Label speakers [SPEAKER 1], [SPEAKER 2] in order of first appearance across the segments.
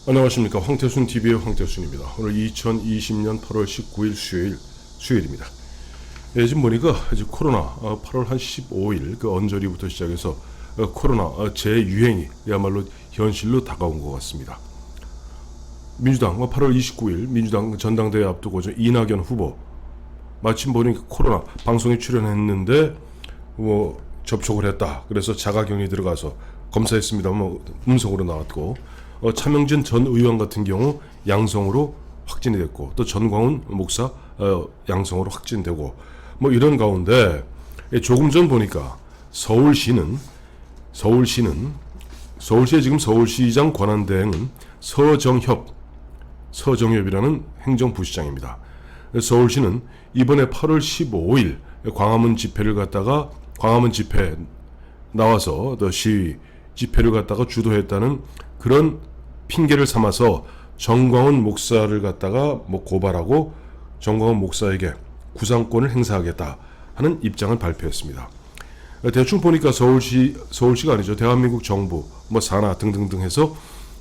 [SPEAKER 1] 안녕하십니까. 황태순TV의 황태순입니다. 오늘 2020년 8월 19일 수요일입니다. 지금 보니까 이제 코로나 8월 한 15일 그 언저리부터 시작해서 코로나 재유행이 야말로 현실로 다가온 것 같습니다. 민주당 8월 29일 민주당 전당대회 앞두고 이낙연 후보 마침 보니까 코로나 방송에 출연했는데 접촉을 했다. 그래서 자가격리 들어가서 검사했습니다. 음성으로 나왔고 차명진 전 의원 같은 경우 양성으로 확진이 됐고 또 전광훈 목사 양성으로 확진되고 이런 가운데 조금 전 보니까 서울시의 지금 서울시장 권한대행은 서정협이라는 행정부시장입니다. 서울시는 이번에 8월 15일 광화문 집회 나와서 더 시위 집회를 갖다가 주도했다는 그런 핑계를 삼아서 전광훈 목사를 갖다가 고발하고 전광훈 목사에게 구상권을 행사하겠다 하는 입장을 발표했습니다. 대충 보니까 서울시가 아니죠. 대한민국 정부, 산하 등등등 해서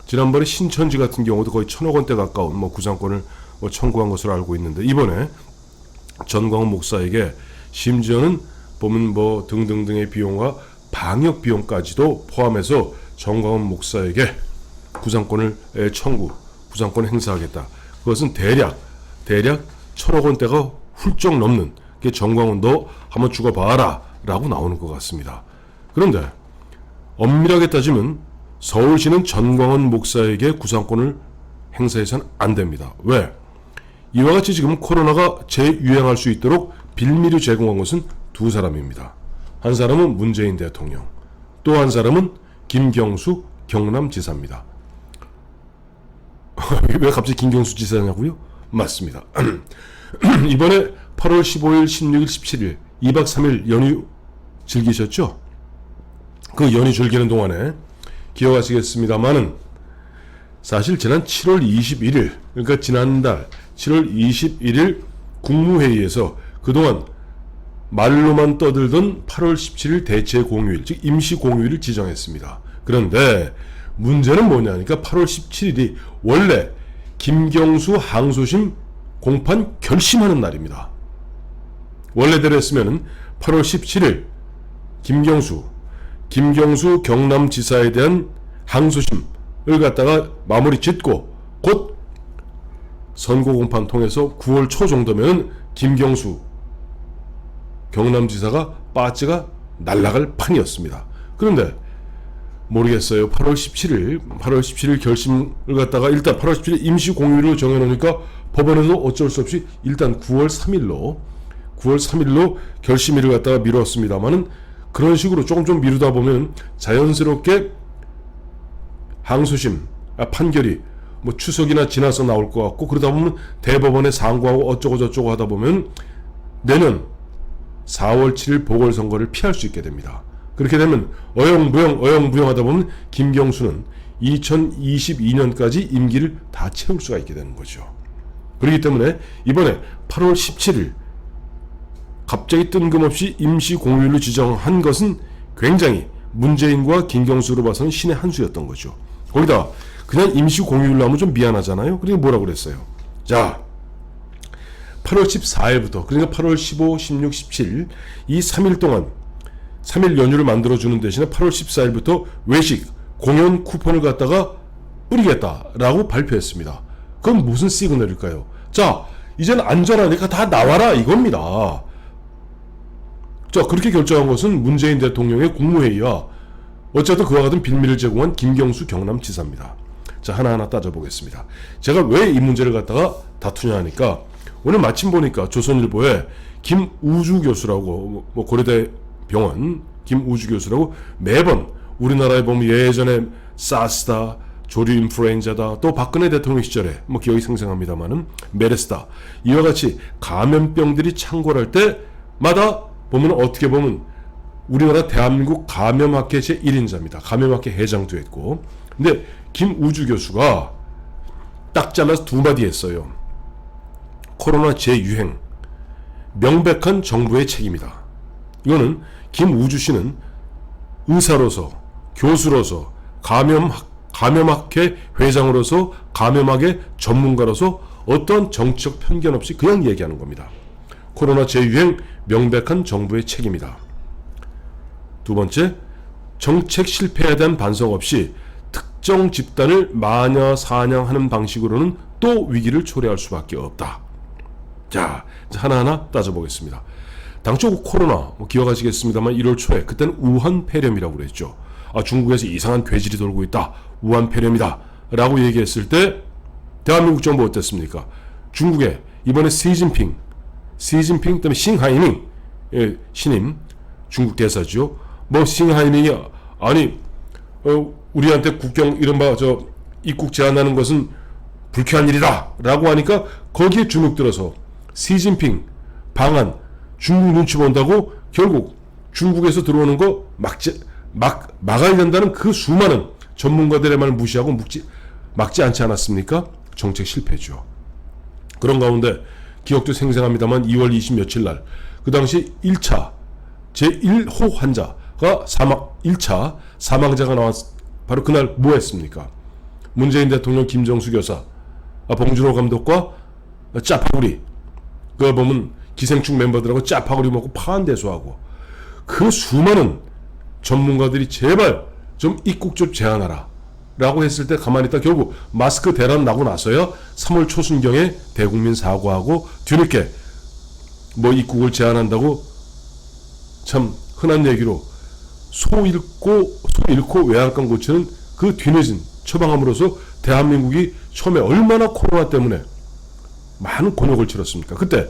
[SPEAKER 1] 지난번에 신천지 같은 경우도 거의 1,000억 원대 가까운 구상권을 청구한 것으로 알고 있는데 이번에 전광훈 목사에게 심지어는 보면 등등등의 비용과 방역 비용까지도 포함해서 전광훈 목사에게 구상권을 구상권을 행사하겠다. 그것은 대략 1,000억 원대가 훌쩍 넘는 게 전광훈 너 한번 죽어봐라 라고 나오는 것 같습니다. 그런데 엄밀하게 따지면 서울시는 전광훈 목사에게 구상권을 행사해서는 안 됩니다. 왜? 이와 같이 지금 코로나가 재유행할 수 있도록 빌미를 제공한 것은 두 사람입니다. 한 사람은 문재인 대통령, 또 한 사람은 김경수 경남지사입니다. 왜 갑자기 김경수 지사냐고요? 맞습니다. 이번에 8월 15일, 16일, 17일 2박 3일 연휴 즐기셨죠? 그 연휴 즐기는 동안에 기억하시겠습니다만은 사실 지난 7월 21일 그러니까 지난달 7월 21일 국무회의에서 그동안 말로만 떠들던 8월 17일 대체 공휴일, 즉 임시 공휴일을 지정했습니다. 그런데 문제는 뭐냐니까 8월 17일이 원래 김경수 항소심 공판 결심하는 날입니다. 원래대로 했으면 8월 17일 김경수 경남지사에 대한 항소심을 갖다가 마무리 짓고 곧 선고 공판 통해서 9월 초 정도면 김경수 경남지사가 빠지가 날아갈 판이었습니다. 그런데 모르겠어요. 8월 17일 결심을 갖다가 일단 8월 17일 임시 공휴일로 정해놓으니까 법원에도 어쩔 수 없이 일단 9월 3일로 결심일을 갖다가 미뤘습니다만은 그런 식으로 조금 미루다 보면 자연스럽게 항소심 판결이 추석이나 지나서 나올 것 같고 그러다 보면 대법원에 상고하고 어쩌고 저쩌고 하다 보면 내년 4월 7일 보궐선거를 피할 수 있게 됩니다. 그렇게 되면 어영부영 하다 보면 김경수는 2022년까지 임기를 다 채울 수가 있게 되는 거죠. 그렇기 때문에 이번에 8월 17일 갑자기 뜬금없이 임시 공휴일로 지정한 것은 굉장히 문재인과 김경수로 봐서는 신의 한 수였던 거죠. 거기다 그냥 임시 공휴일로 하면 좀 미안하잖아요. 그러니까 뭐라고 그랬어요? 자, 8월 14일부터 그러니까 8월 15, 16, 17 이 3일 동안 3일 연휴를 만들어주는 대신에 8월 14일부터 외식, 공연 쿠폰을 갖다가 뿌리겠다라고 발표했습니다. 그건 무슨 시그널일까요? 자, 이제는 안전하니까 다 나와라 이겁니다. 자, 그렇게 결정한 것은 문재인 대통령의 국무회의와 어쨌든 그와 같은 빌미를 제공한 김경수 경남지사입니다. 자, 하나하나 따져보겠습니다. 제가 왜 이 문제를 갖다가 다투냐 하니까 오늘 마침 보니까 조선일보에 김우주 교수라고 고려대 병원 김우주 교수라고 매번 우리나라에 보면 예전에 사스다, 조류 인플루엔자다, 또 박근혜 대통령 시절에 기억이 생생합니다만은 메르스다 이와 같이 감염병들이 창궐할 때마다 보면 어떻게 보면 우리나라 대한민국 감염학회 제1인자입니다. 감염학회 회장도 했고 근데 김우주 교수가 딱 잘라서 두 마디 했어요. 코로나 재유행 명백한 정부의 책임이다. 이거는 김우주 씨는 의사로서 교수로서 감염학회 회장으로서 감염학의 전문가로서 어떤 정치적 편견 없이 그냥 얘기하는 겁니다. 코로나 재유행 명백한 정부의 책임이다. 두 번째, 정책 실패에 대한 반성 없이 특정 집단을 마녀 사냥하는 방식으로는 또 위기를 초래할 수밖에 없다. 자, 이제 하나하나 따져보겠습니다. 당초 코로나 기억하시겠습니다만 1월 초에 그때는 우한 폐렴이라고 그랬죠. 중국에서 이상한 괴질이 돌고 있다. 우한 폐렴이다. 라고 얘기했을 때 대한민국 정부 어땠습니까? 중국에 이번에 시진핑 그다음에 싱하이밍 신임 중국 대사죠. 싱하이밍이 아니 우리한테 국경 이른바 입국 제한하는 것은 불쾌한 일이다 라고 하니까 거기에 주눅 들어서 시진핑 방한 중국 눈치 본다고 결국 중국에서 들어오는 거 막아야 된다는 그 수많은 전문가들의 말을 무시하고 막지 않지 않았습니까? 정책 실패죠. 그런 가운데 기억도 생생합니다만 2월 20 며칠 날 그 당시 1차 제1호 환자가 1차 사망자가 나왔 바로 그날 뭐 했습니까? 문재인 대통령 김정수 교사 봉준호 감독과 짜파구리 그걸 보면 기생충 멤버들하고 짜파구리 먹고 파한대소하고 그 수많은 전문가들이 제발 좀 입국 좀 제한하라 라고 했을 때 가만히 있다 결국 마스크 대란 나고 나서야 3월 초순경에 대국민 사과하고 뒤늦게 입국을 제한한다고 참 흔한 얘기로 소 잃고 외양간 고치는 그 뒤늦은 처방함으로써 대한민국이 처음에 얼마나 코로나 때문에 많은 곤욕을 치렀습니까? 그때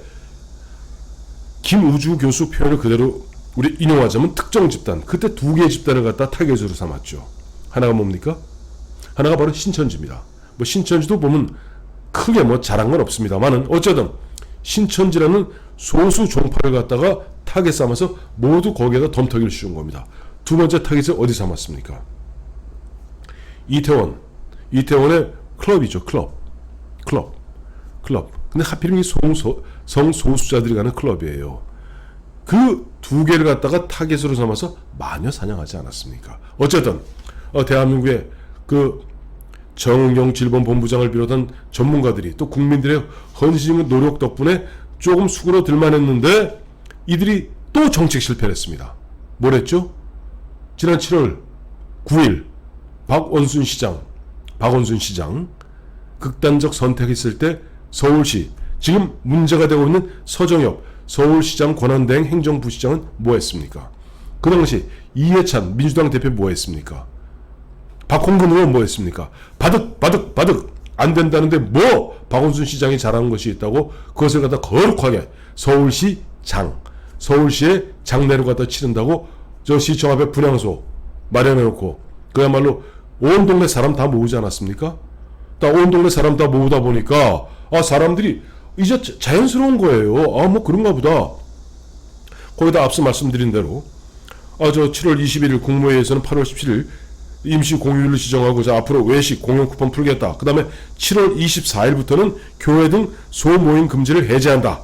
[SPEAKER 1] 김우주 교수 표현을 그대로 우리 인용하자면 특정 집단, 그때 두 개의 집단을 갖다 타겟으로 삼았죠. 하나가 뭡니까? 하나가 바로 신천지입니다. 신천지도 보면 크게 잘한 건 없습니다만은 어쩌든 신천지라는 소수 종파를 갖다가 타겟 삼아서 모두 거기에다 덤터기를 씌운 겁니다. 두 번째 타겟을 어디 삼았습니까? 이태원의 클럽이죠. 클럽. 근데 하필이면 성소수자들이 가는 클럽이에요. 그 두 개를 갖다가 타겟으로 삼아서 마녀 사냥하지 않았습니까? 어쨌든 대한민국의 그 정은경 질본본부장을 비롯한 전문가들이 또 국민들의 헌신과 노력 덕분에 조금 수그러들만 했는데 이들이 또 정책 실패를 했습니다. 뭘 했죠? 지난 7월 9일 박원순 시장 극단적 선택했을 때 서울시 지금 문제가 되고 있는 서정엽 서울시장 권한대행 행정부시장은 뭐 했습니까? 그 당시 이해찬 민주당 대표 뭐 했습니까? 박홍근 의원 뭐 했습니까? 바득 안 된다는데 박원순 시장이 잘하는 것이 있다고 그것을 갖다 거룩하게 서울시의 장례를 갖다 치른다고 저 시청 앞에 분향소 마련해놓고 그야말로 온 동네 사람 다 모으지 않았습니까? 온 동네 사람 다 모으다 보니까 사람들이 이제 자연스러운 거예요. 그런가 보다. 거기다 앞서 말씀드린 대로 7월 21일 국무회의에서는 8월 17일 임시 공휴일을 지정하고 앞으로 외식 공연 쿠폰 풀겠다. 그 다음에 7월 24일부터는 교회 등 소모임 금지를 해제한다.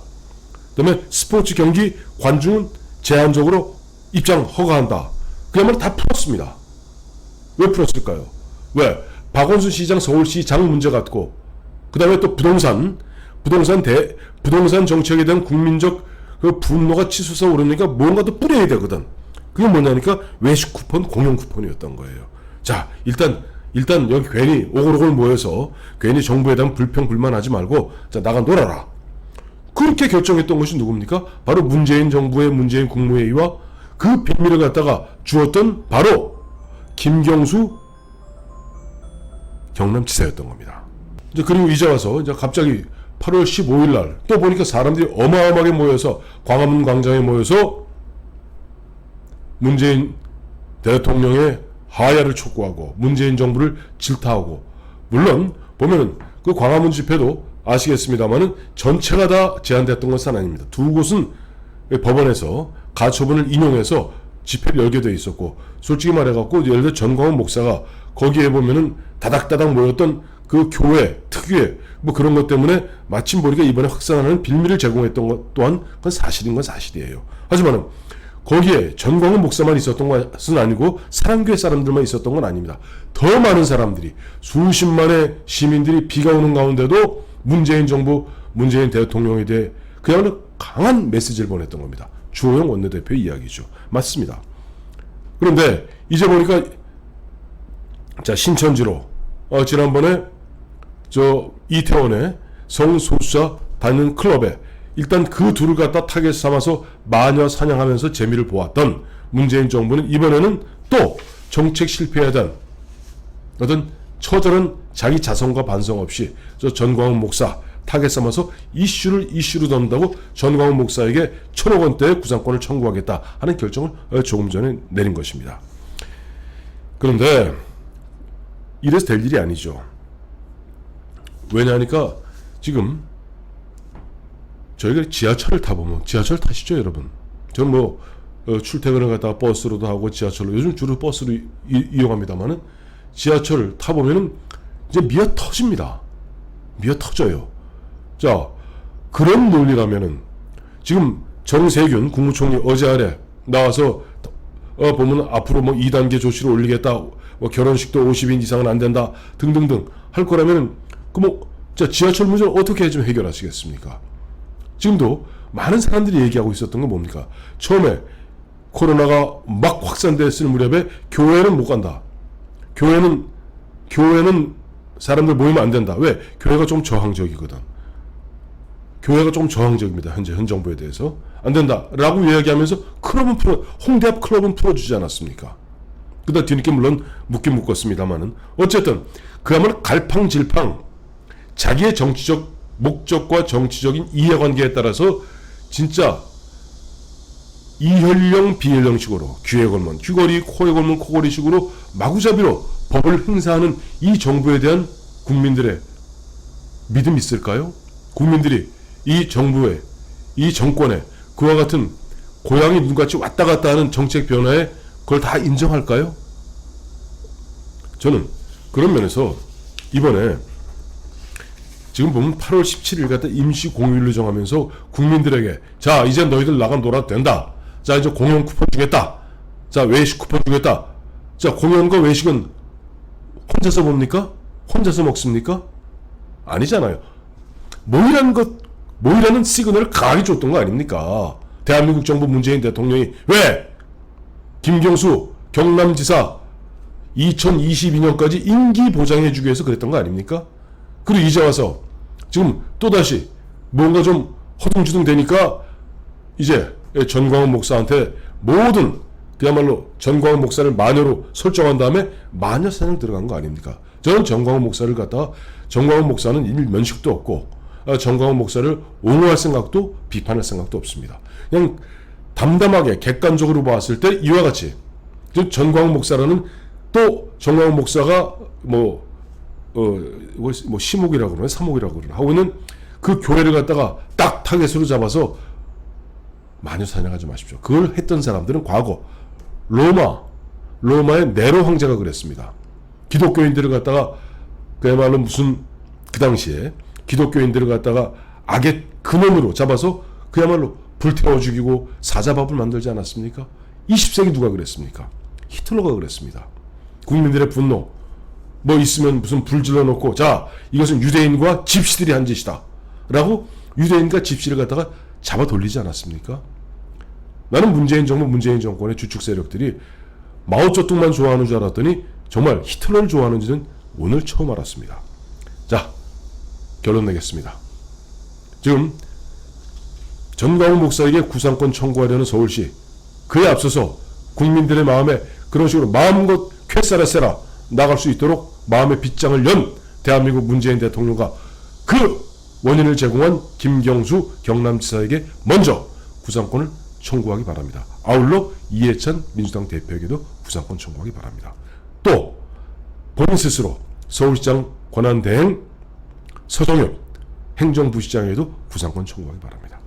[SPEAKER 1] 그 다음에 스포츠 경기 관중은 제한적으로 입장 허가한다. 그야말로 다 풀었습니다. 왜 풀었을까요? 왜? 박원순 시장 서울시장 문제 갖고 그 다음에 또 부동산 정책에 대한 국민적 그 분노가 치솟아 오르니까 뭔가 더 뿌려야 되거든. 그게 뭐냐니까 외식 쿠폰, 공연 쿠폰이었던 거예요. 자, 일단 여기 괜히 오글오글 모여서 괜히 정부에 대한 불평불만하지 말고 나가 놀아라. 그렇게 결정했던 것이 누굽니까? 바로 문재인 정부의 문재인 국무회의와 그 빈미를 갖다가 주었던 바로 김경수 경남지사였던 겁니다. 그리고 이제 와서 갑자기 8월 15일 날 또 보니까 사람들이 어마어마하게 모여서 광화문 광장에 모여서 문재인 대통령의 하야를 촉구하고 문재인 정부를 질타하고, 물론 보면은 그 광화문 집회도 아시겠습니다만은 전체가 다 제한됐던 것은 아닙니다. 두 곳은 법원에서 가처분을 인용해서 집회를 열게 돼 있었고, 솔직히 말해갖고 예를 들어 전광훈 목사가 거기에 보면은 다닥다닥 모였던 그 교회 특유의 그런 것 때문에 마침 보니까 이번에 확산하는 빌미를 제공했던 것 또한 그건 사실인 건 사실이에요. 하지만은 거기에 전광훈 목사만 있었던 것은 아니고 사랑교회 사람들만 있었던 건 아닙니다. 더 많은 사람들이, 수십만의 시민들이 비가 오는 가운데도 문재인 정부, 문재인 대통령에 대해 그야말로 강한 메시지를 보냈던 겁니다. 주호영 원내대표의 이야기죠. 맞습니다. 그런데 이제 보니까 자, 신천지로 지난번에 이태원의 성소수자 다니는 클럽에 일단 그 둘을 갖다 타겟 삼아서 마녀 사냥하면서 재미를 보았던 문재인 정부는 이번에는 또 정책 실패에 대한 어떤 처절한 자기 자성과 반성 없이 전광훈 목사 타겟 삼아서 이슈로 던다고 전광훈 목사에게 1,000억 원대의 구상권을 청구하겠다 하는 결정을 조금 전에 내린 것입니다. 그런데 이래서 될 일이 아니죠. 왜냐하니까 지금 저희가 지하철을 타보면, 지하철 타시죠 여러분? 저는 출퇴근을 갖다가 버스로도 하고 지하철로, 요즘 주로 버스로 이용합니다만은 지하철을 타보면은 이제 미어 터집니다. 미어 터져요. 자, 그런 논리라면은 지금 정세균 국무총리 어제 아래 나와서 보면 앞으로 2단계 조치를 올리겠다, 결혼식도 50인 이상은 안 된다 등등등 할 거라면은 자, 지하철 문제를 어떻게 좀 해결하시겠습니까? 지금도 많은 사람들이 얘기하고 있었던 건 뭡니까? 처음에 코로나가 막 확산됐을 무렵에 교회는 못 간다. 교회는 사람들 모이면 안 된다. 왜? 교회가 좀 저항적이거든. 교회가 좀 저항적입니다. 현 정부에 대해서. 안 된다. 라고 이야기하면서 홍대 앞 클럽은 풀어주지 않았습니까? 그다 뒤늦게 물론 묻긴 묶었습니다만은. 어쨌든, 그야말로 갈팡질팡 자기의 정치적 목적과 정치적인 이해관계에 따라서 진짜 이혈령 비혈령식으로 귀에 걸면 귀걸이, 코에 걸면 코걸이식으로 마구잡이로 법을 행사하는 이 정부에 대한 국민들의 믿음이 있을까요? 국민들이 이 정부에, 이 정권에 그와 같은 고양이 눈같이 왔다 갔다 하는 정책 변화에 그걸 다 인정할까요? 저는 그런 면에서 이번에 지금 보면 8월 17일 갖다 임시 공휴일로 정하면서 국민들에게 자, 이제 너희들 나가 놀아도 된다. 자, 이제 공연 쿠폰 주겠다. 자, 외식 쿠폰 주겠다. 자, 공연과 외식은 혼자서 봅니까? 혼자서 먹습니까? 아니잖아요. 모이라는 시그널을 강하게 줬던 거 아닙니까? 대한민국 정부 문재인 대통령이 왜? 김경수 경남지사 2022년까지 임기 보장해주기 위해서 그랬던 거 아닙니까? 그리고 이제 와서 지금 또다시 뭔가 좀 허둥지둥 되니까 이제 전광훈 목사한테 모든 그야말로 전광훈 목사를 마녀로 설정한 다음에 마녀 사냥 들어간 거 아닙니까? 저는 전광훈 목사를 갖다가 전광훈 목사는 일면식도 없고 전광훈 목사를 옹호할 생각도 비판할 생각도 없습니다. 그냥 담담하게 객관적으로 봤을 때 이와 같이 전광훈 목사라는 또 전광훈 목사가 시목이라고 그러나 사목이라고 그러나 하고 있는 그 교회를 갖다가 딱 타겟으로 잡아서 마녀 사냥하지 마십시오. 그걸 했던 사람들은 과거 로마의 네로 황제가 그랬습니다. 기독교인들을 갖다가 그야말로 그 당시에 기독교인들을 갖다가 악의 근원으로 잡아서 그야말로 불태워 죽이고 사자밥을 만들지 않았습니까? 20세기 누가 그랬습니까? 히틀러가 그랬습니다. 국민들의 분노 있으면 무슨 불 질러놓고 자, 이것은 유대인과 집시들이 한 짓이다 라고 유대인과 집시를 갖다가 잡아 돌리지 않았습니까? 나는 문재인 정부, 문재인 정권의 주축 세력들이 마오쩌둥만 좋아하는 줄 알았더니 정말 히틀러를 좋아하는지는 오늘 처음 알았습니다. 자, 결론 내겠습니다. 지금 전광훈 목사에게 구상권 청구하려는 서울시, 그에 앞서서 국민들의 마음에 그런 식으로 마음껏 쾌싸라세라 나갈 수 있도록 마음의 빗장을 연 대한민국 문재인 대통령과 그 원인을 제공한 김경수 경남지사에게 먼저 구상권을 청구하기 바랍니다. 아울러 이해찬 민주당 대표에게도 구상권 청구하기 바랍니다. 또 본인 스스로 서울시장 권한대행 서정엽 행정부시장에게도 구상권 청구하기 바랍니다.